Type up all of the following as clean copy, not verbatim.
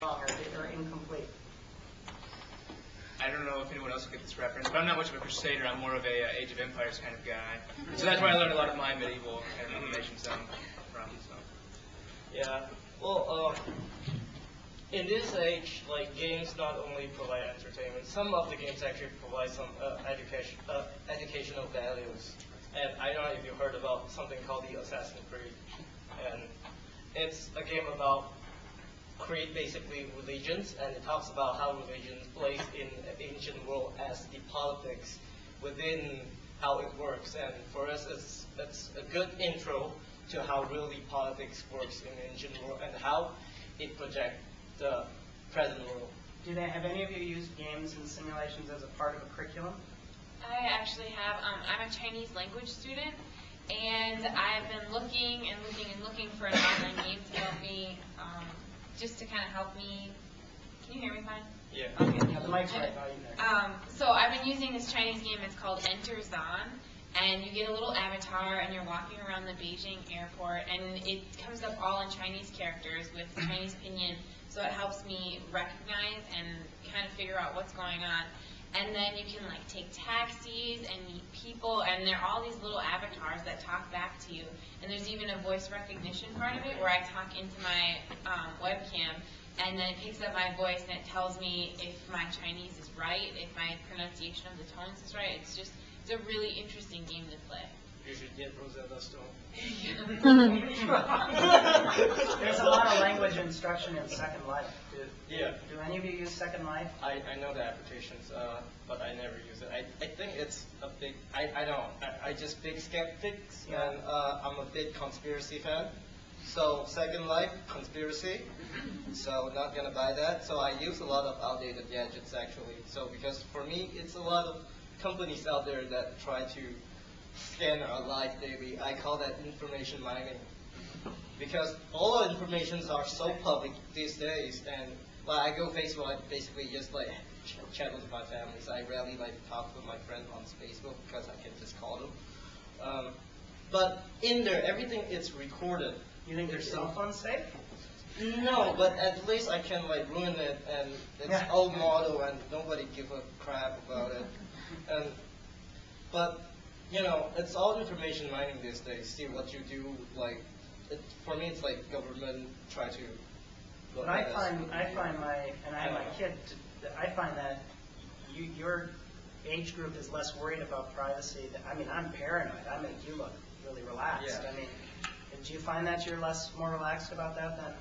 wrong or incomplete. I don't know if anyone else will get this reference, but I'm not much of a Crusader. I'm more of a Age of Empires kind of guy. So that's where I learned a lot of my medieval kind of information from. So. Yeah. Well, in this age, like games not only provide entertainment, some of the games actually provide some educational values. And I don't know if you heard about something called the Assassin's Creed, and it's a game about create basically religions, and it talks about how religion plays in the ancient world as the politics within how it works. And for us, it's a good intro to how really politics works in the ancient world and how it projects the present world. Have any of you used games and simulations as a part of a curriculum? I actually have. I'm a Chinese language student, and I've been looking and looking and looking for an online game to help me, just to kind of help me. Can you hear me fine? Yeah. Okay. Yeah, the mic's right by you there. So I've been using this Chinese game. It's called Enter Zan, and you get a little avatar, and you're walking around the Beijing airport, and it comes up all in Chinese characters with Chinese pinyin, so it helps me recognize and kind of figure out what's going on. And then you can like take taxis and meet people, and there are all these little avatars that talk back to you. And there's even a voice recognition part of it where I talk into my webcam, and then it picks up my voice and it tells me if my Chinese is right, if my pronunciation of the tones is right. It's a really interesting game to play. You should get Rosetta Stone. There's a lot of language instruction in Second Life. Yeah. Do any of you use Second Life? I know the applications, but I never use it. I think it's a big, I don't, I just big skeptics, Yeah. and I'm a big conspiracy fan. So Second Life, conspiracy, so not gonna buy that. So I use a lot of outdated gadgets actually. So because for me, it's a lot of companies out there that try to scan our life daily. I call that information mining. Because all our informations are so public these days, and when I go Facebook, I basically just like chat with my family. So I rarely like talk with my friends on Facebook because I can just call them. But in there, everything is recorded. You think your cell phone's safe? No, but at least I can like ruin it, and it's old model, and nobody give a crap about it. But you know, it's all information mining these days. See what you do, like. For me, it's like government try to. But I find my, and I have my kid, I find that your age group is less worried about privacy. I mean, I'm paranoid. I make you look really relaxed. Yeah. I mean, do you find that you're more relaxed about that than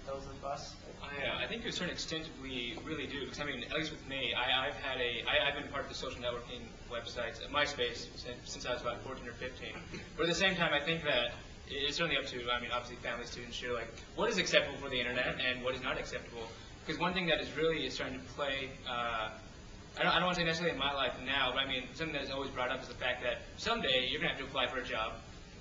those of us? I think to a certain extent we really do, because I mean, at least with me, I've been part of the social networking websites, MySpace, since I was about 14 or 15. But at the same time, I think that it's certainly up to, I mean, obviously families to ensure, like, what is acceptable for the internet and what is not acceptable. Because one thing that is really starting to play, I don't want to say necessarily in my life now, but I mean, something that is always brought up is the fact that someday you're going to have to apply for a job.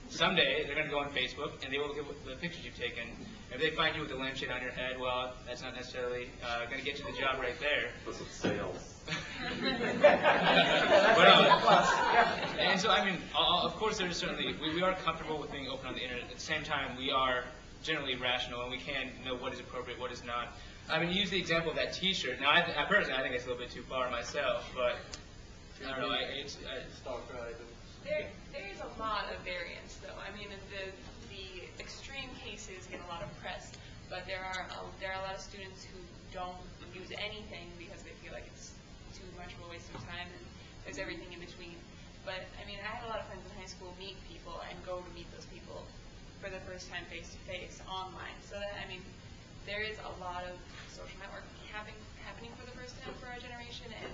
Someday they're going to go on Facebook and they will look at the pictures you've taken. If they find you with a lampshade on your head, well, that's not necessarily going to get you the job right there. This is sales. And so, I mean, of course, there's certainly, we are comfortable with being open on the internet. At the same time, we are generally rational, and we can know what is appropriate, what is not. I mean, you use the example of that T-shirt. Now, personally, I think it's a little bit too far myself, but I don't know. There is a lot of variance, though. I mean, the extreme cases get a lot of press, but there are a lot of students who don't use anything because they feel like it's too much of a waste of time, and there's everything in between. But I mean, I had a lot of friends in high school meet people and go to meet those people for the first time face to face online. So that, I mean, there is a lot of social networking happening for the first time for our generation, and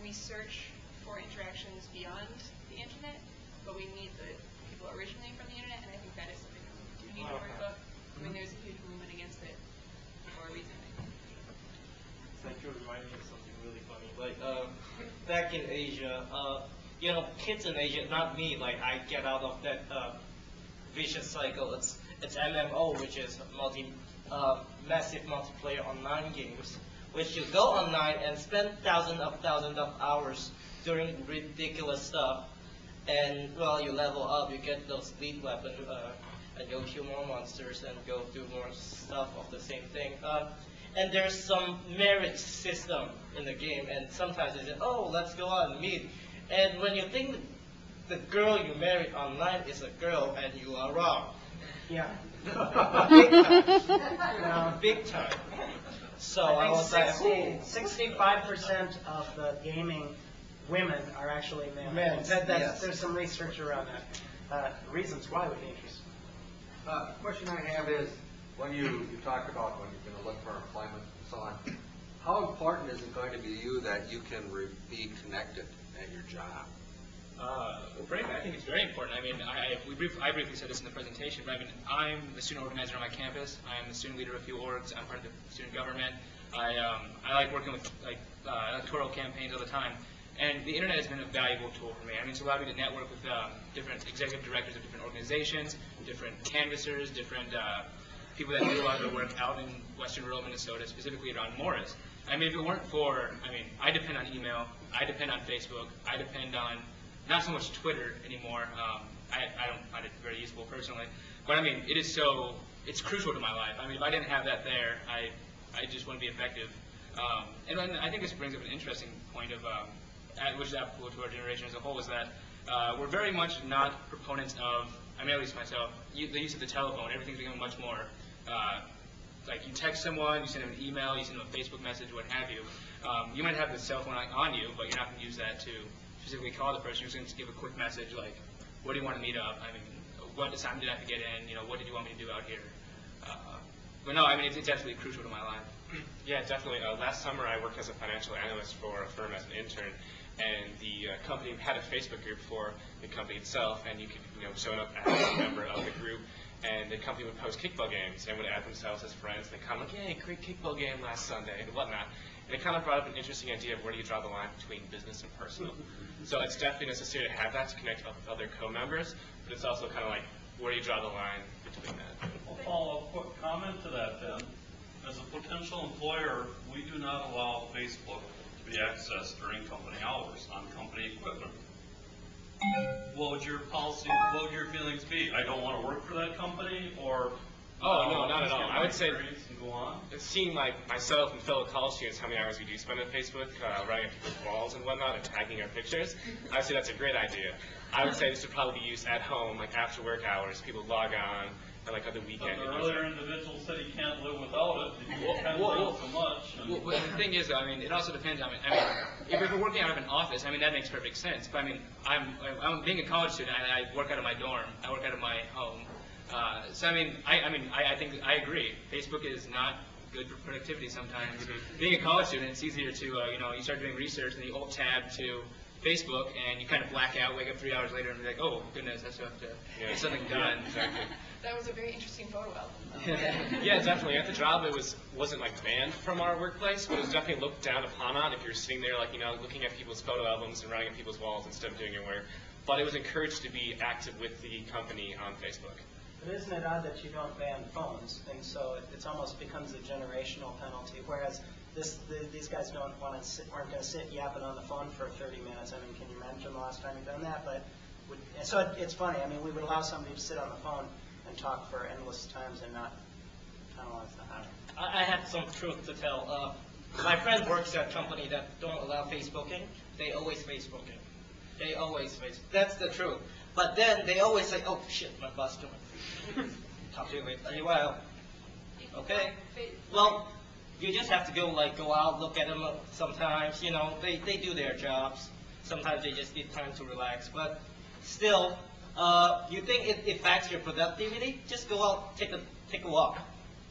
we search for interactions beyond the internet, but we need the people originally from the internet, and I think that is something that we do need to worry about. I mean, there's a huge movement against it for a reason. Thank you for reminding me of something really funny. Like back in Asia, you know, kids in Asia, not me. Like I get out of that vicious cycle. It's MMO, which is massive multiplayer online games, which you go online and spend thousands of hours doing ridiculous stuff, and well, you level up, you get those elite weapons, and go kill more monsters and go do more stuff of the same thing. And there's some merit system in the game, and sometimes they say, oh, let's go out and meet. And when you think the girl you married online is a girl, and you are wrong. Yeah. Big time. Big time. So I was like, 65% of the gaming women are actually men. Yes. There's some research around that. Reasons why would be interesting. The question I have is, when you talked about when you're going to look for employment and so on, how important is it going to be to you that you can be connected at your job? Well, frankly, I think it's very important. I mean, I briefly said this in the presentation, but I mean, I'm the student organizer on my campus. I'm the student leader of a few orgs. I'm part of the student government. I like working with electoral campaigns all the time. And the internet has been a valuable tool for me. I mean, it's allowed me to network with different executive directors of different organizations, different canvassers, different people that do a lot of their work out in western rural Minnesota, specifically around Morris. I mean, if it weren't for, I depend on email, I depend on Facebook, I depend on not so much Twitter anymore. I don't find it very useful personally. But I mean, it's crucial to my life. I mean, if I didn't have that there, I just wouldn't be effective. And then I think this brings up an interesting point of, which is applicable to our generation as a whole, is that we're very much not proponents of, I mean, at least myself, the use of the telephone. Everything's becoming much more, like you text someone, you send them an email, you send them a Facebook message, what have you. You might have the cell phone on you, but you're not going to use that to specifically call the person. You're just going to give a quick message like, what do you want to meet up? I mean, what time did I have to get in? You know, what did you want me to do out here? But no, I mean, it's absolutely crucial to my life. Yeah, definitely. Last summer, I worked as a financial analyst for a firm as an intern, and the company had a Facebook group for the company itself, and you could, show up as a member of the group, and the company would post kickball games and would add themselves as friends. They kind of like, yay, great kickball game last Sunday, and whatnot. And it kind of brought up an interesting idea of where do you draw the line between business and personal. So it's definitely necessary to have that to connect up with other co-members, but it's also kind of like, where do you draw the line between that? Well, Paul, a quick comment to that then. As a potential employer, we do not allow Facebook to be accessed during company hours on company equipment. What would your policy, what would your feelings be? I don't want to work for that company, or Oh, no, not at all. I would say, and go on? seeing like myself and fellow college students how many hours we do spend on Facebook, writing up people's walls and whatnot, and tagging our pictures, I would say that's a great idea. I would say this would probably be used at home, like after work hours. People log on, or like other But weekend. the earlier individual said he can't live without it. He depends on it so much. And Well, the thing is, I mean, it also depends. I mean, if we're working out of an office, I mean, that makes perfect sense. But I mean, I'm being a college student, and I work out of my dorm. I work out of my home. So I mean, I think I agree. Facebook is not good for productivity sometimes. Being a college student, it's easier to you start doing research and you alt tab to Facebook and you kind of black out, wake up 3 hours later and be like, oh goodness, I still have to get something done. Exactly. That was a very interesting photo album. Yeah, definitely. At the job, it wasn't like banned from our workplace, but it was definitely looked down upon on if you're sitting there, like looking at people's photo albums and writing on people's walls instead of doing your work. But it was encouraged to be active with the company on Facebook. But isn't it odd that you don't ban phones, and so it almost becomes a generational penalty? Whereas these guys aren't going to sit yapping on the phone for 30 minutes. I mean, can you imagine the last time you've done that? But so it's funny. I mean, we would allow somebody to sit on the phone and talk for endless times and not penalize them. I have some truth to tell. My friend works at a company that don't allow Facebooking. They always Facebooking. They always Facebook. That's the truth. But then they always say, oh shit, my boss doing. Talk to you later. Well, okay. Well, you just have to go out, look at them sometimes. They do their jobs. Sometimes they just need time to relax. But still, you think it affects your productivity? Just go out, take a walk.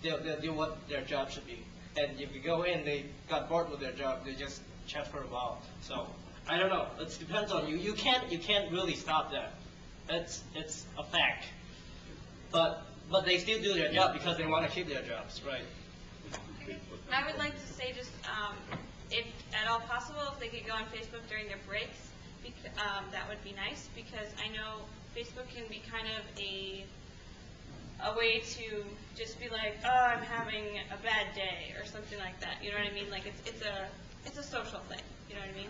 They'll do what their job should be. And if you go in, they got bored with their job. They just chat for a while. So I don't know. It depends on you. You can't really stop that. It's a fact. But they still do their job because they want to keep their jobs, right? I would like to say just, if at all possible, if they could go on Facebook during their breaks, that would be nice, because I know Facebook can be kind of a way to just be like, oh, I'm having a bad day, or something like that. You know what I mean? Like it's a social thing. You know what I mean?